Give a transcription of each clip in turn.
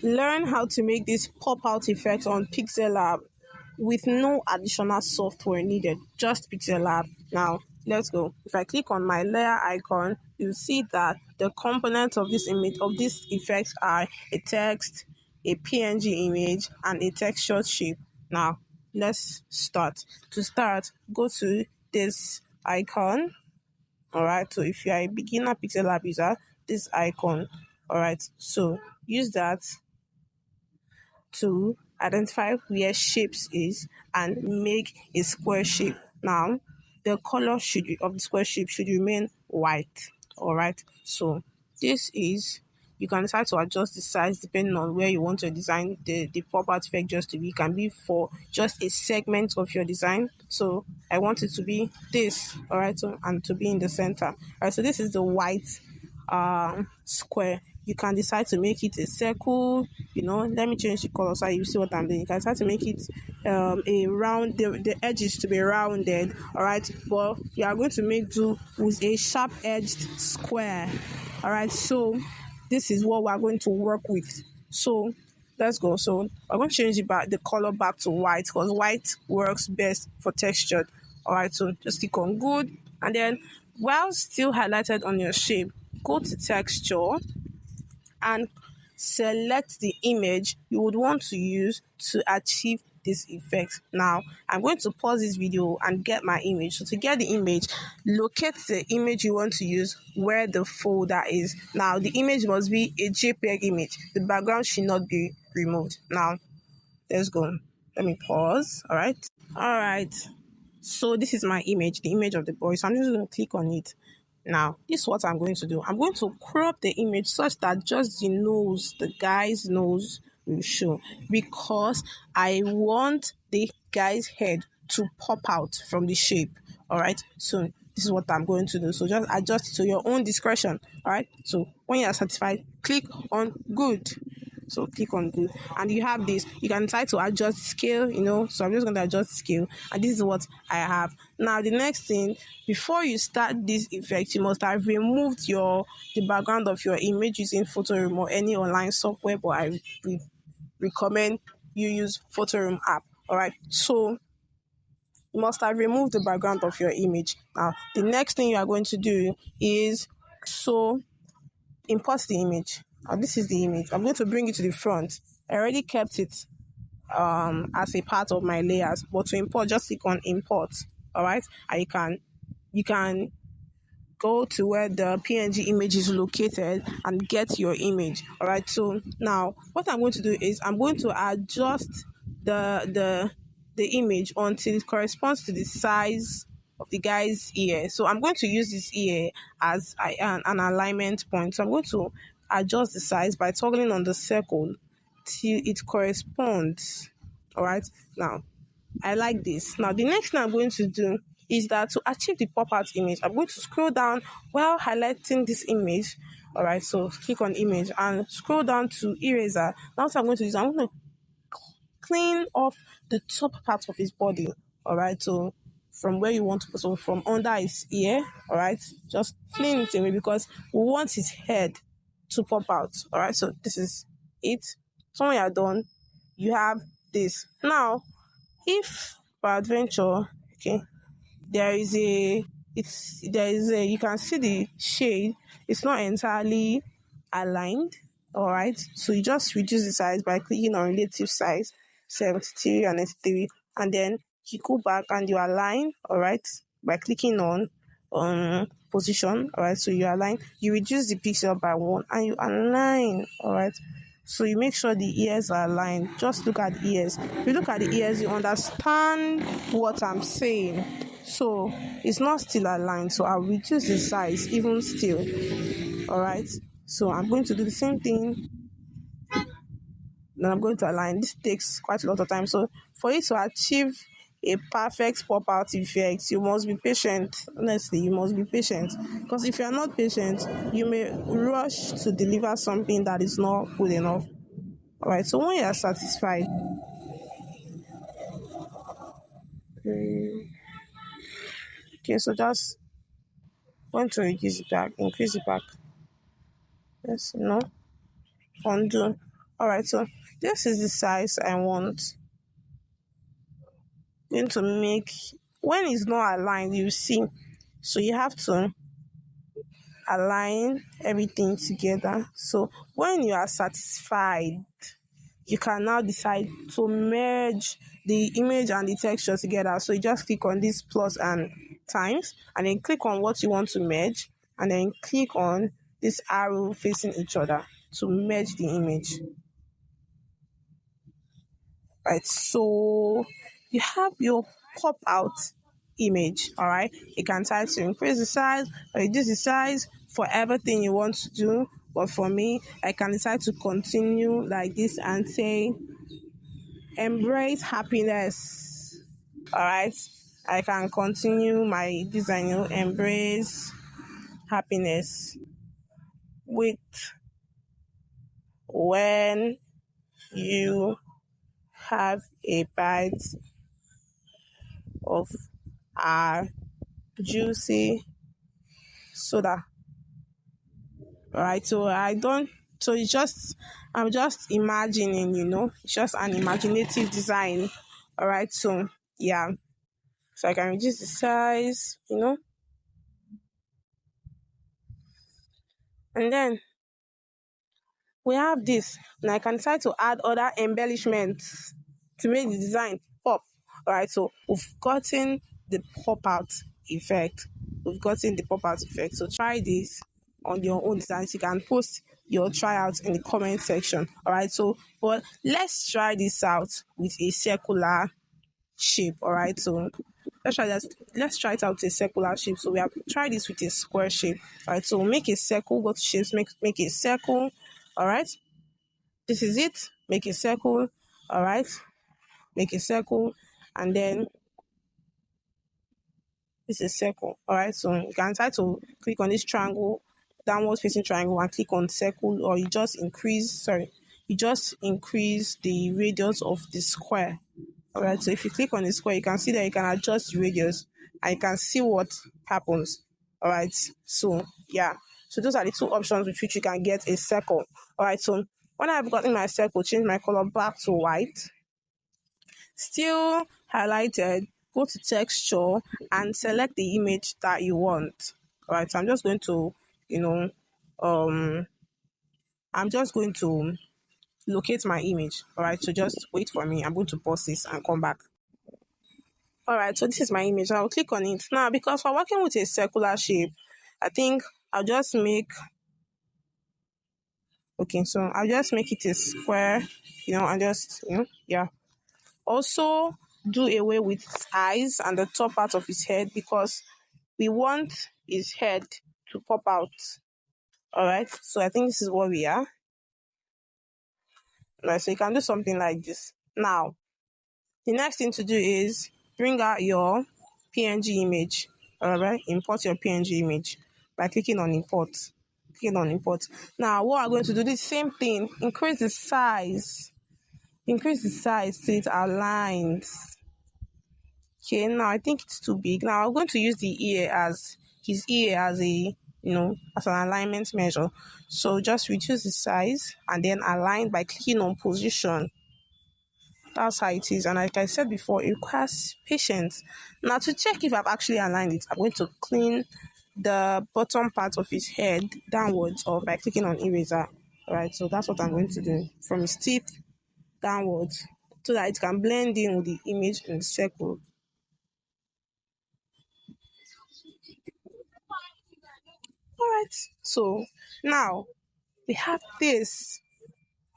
Learn how to make this pop-out effect on PIXELLAB with no additional software needed, just PIXELLAB. Now, let's go. If I click on my layer icon, you'll see that the components of this image, of this effect, are a text, a PNG image, and a textured shape. Now, let's start. To start, go to this icon. All right, so if you are a beginner PIXELLAB user, this icon. All right, so use that to identify where shapes is and make a square shape. Now, the color of the square shape should remain white. All right. So this is, you can decide to adjust the size depending on where you want to design the pop-out effect just to be. It can be for just a segment of your design. So I want it to be this. All right. So, and to be in the center. All right. So this is the white square. You can decide to make it a circle. Let me change the color so you see what I'm doing. You can decide to make it a round, the edges to be rounded. All right, but you are going to make do with a sharp edged square. All right, so this is what we're going to work with. So let's go. So I'm going to change the color back to white, because white works best for textured. All right, so just click on good, and then while still highlighted on your shape, go to texture and select the image you would want to use to achieve this effect. Now, I'm going to pause this video and get my image. So to get the image, locate the image you want to use where the folder is. Now, the image must be a JPEG image. The background should not be removed. Now, let's go. Let me pause. All right. So this is my image, the image of the boy. So I'm just going to click on it. Now, this is what I'm going to do. I'm going to crop the image such that just the nose, the guy's nose, will show, because I want the guy's head to pop out from the shape. All right. So this is what I'm going to do. So just adjust to your own discretion. All right. So when you are satisfied, click on good. So click on good, and you have this. You can try to adjust scale, so I'm just going to adjust scale, and this is what I have. Now, the next thing, before you start this effect, you must have removed the background of your image using Photoroom or any online software, but I recommend you use Photoroom app. All right, so you must have removed the background of your image. Now, the next thing you are going to do is import the image. This is the image. I'm going to bring it to the front. I already kept it as a part of my layers, but to import, just click on import. All right, and you can go to where the PNG image is located and get your image. All right, so now what I'm going to do is I'm going to adjust the image until it corresponds to the size of the guy's ear. So I'm going to use this ear as an alignment point. So I'm going to adjust the size by toggling on the circle till it corresponds. All right. Now, I like this. Now, the next thing I'm going to do is that to achieve the pop-out image, I'm going to scroll down while highlighting this image. All right. So click on image and scroll down to eraser. Now, what I'm going to do is I'm going to clean off the top part of his body. All right. So from where you want to put, so from under his ear. All right. Just clean it away because we want his head to pop out. All right. So this is it. So when you're done, you have this. Now, if by adventure, okay, you can see the shade, it's not entirely aligned. All right, so you just reduce the size by clicking on relative size 73 and 83, and then you go back and you align. All right, by clicking on position. All right, so you align, you reduce the pixel by 1 and you align. All right, so you make sure the ears are aligned. Just look at the ears. If you look at the ears, you understand what I'm saying. So it's not still aligned, so I'll reduce the size even still. All right, so I'm going to do the same thing. Then I'm going to align. This takes quite a lot of time. So for you to achieve a perfect pop-out effect, you must be patient. Honestly, you must be patient. Because if you're not patient, you may rush to deliver something that is not good enough. All right, so when you are satisfied, okay, so just going to reduce it back, increase it back. Yes, undo. All right, so this is the size I want. Going to make, when it's not aligned, you see. So you have to align everything together. So when you are satisfied, you can now decide to merge the image and the texture together. So you just click on this plus and times, and then click on what you want to merge, and then click on this arrow facing each other to merge the image. Right, so you have your pop out image. All right, you can try to increase the size or reduce the size for everything you want to do, but for me, I can decide to continue like this and say embrace happiness. All right, I can continue my design, embrace happiness with when you have a bite of our juicy soda. All right, so I don't, so it's just, I'm just imagining, it's just an imaginative design. All right, so yeah, so I can reduce the size, and then we have this, and I can decide to add other embellishments to make the design pop. All right, so we've gotten the pop out effect. We've gotten the pop out effect. So try this on your own designs. You can post your tryouts in the comment section. All right, so but let's try this out with a circular shape. All right, so let's try it out with a circular shape. So we have tried this with a square shape. All right, so make a circle, go to shapes, make a circle. All right, this is it. Make a circle. All right, make a circle, and then this is circle. All right, so you can try to click on this triangle, downward facing triangle, and click on circle, or you just increase the radius of the square. All right, so if you click on the square, you can see that you can adjust the radius and you can see what happens. All right, so yeah, so those are the two options with which you can get a circle. All right, so when I've gotten my circle, change my color back to white, still highlighted, go to texture and select the image that you want. All right, so I'm just going to, you know, um, I'm just going to locate my image. All right, so just wait for me. I'm going to pause this and come back. All right, so this is my image. I'll click on it now because we're working with a circular shape. I think I'll just make, okay, so I'll just make it a square, and just, yeah. Also, do away with his eyes and the top part of his head because we want his head to pop out. All right, so I think this is what we are. All right, so you can do something like this. Now, the next thing to do is bring out your PNG image. All right, import your PNG image by clicking on import. Clicking on import. Now, what I'm going to do the same thing. Increase the size. Increase the size so it aligns. Okay, now I think it's too big. Now I'm going to use his ear as as an alignment measure. So just reduce the size and then align by clicking on position. That's how it is. And like I said before, it requires patience. Now to check if I've actually aligned it, I'm going to clean the bottom part of his head downwards or by clicking on eraser. Alright, so that's what I'm going to do from his teeth downwards so that it can blend in with the image in the circle. Alright, so now we have this.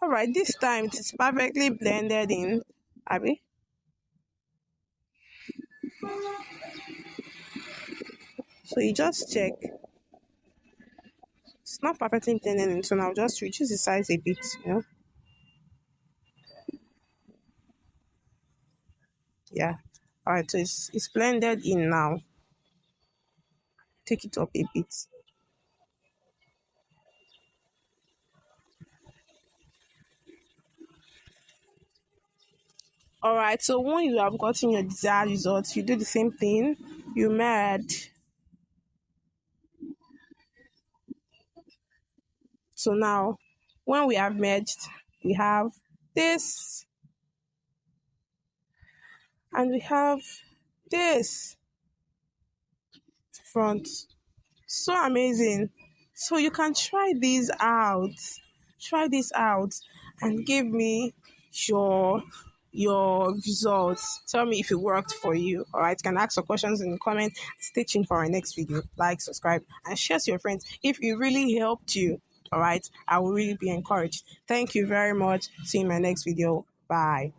Alright, this time it is perfectly blended in. Abby. So you just check. It's not perfectly blended in, so now just reduce the size a bit. Yeah. Alright, so it's blended in now. Take it up a bit. Alright, so when you have gotten your desired results, you do the same thing. You merge. So now, when we have merged, we have this, and we have this front. So amazing. So you can try these out. Try this out and give me your your results. Tell me if it worked for you. All right. You can ask your questions in the comment. Stay tuned for our next video. Like, subscribe, and share to your friends if it really helped you. All right. I will really be encouraged. Thank you very much. See you in my next video. Bye.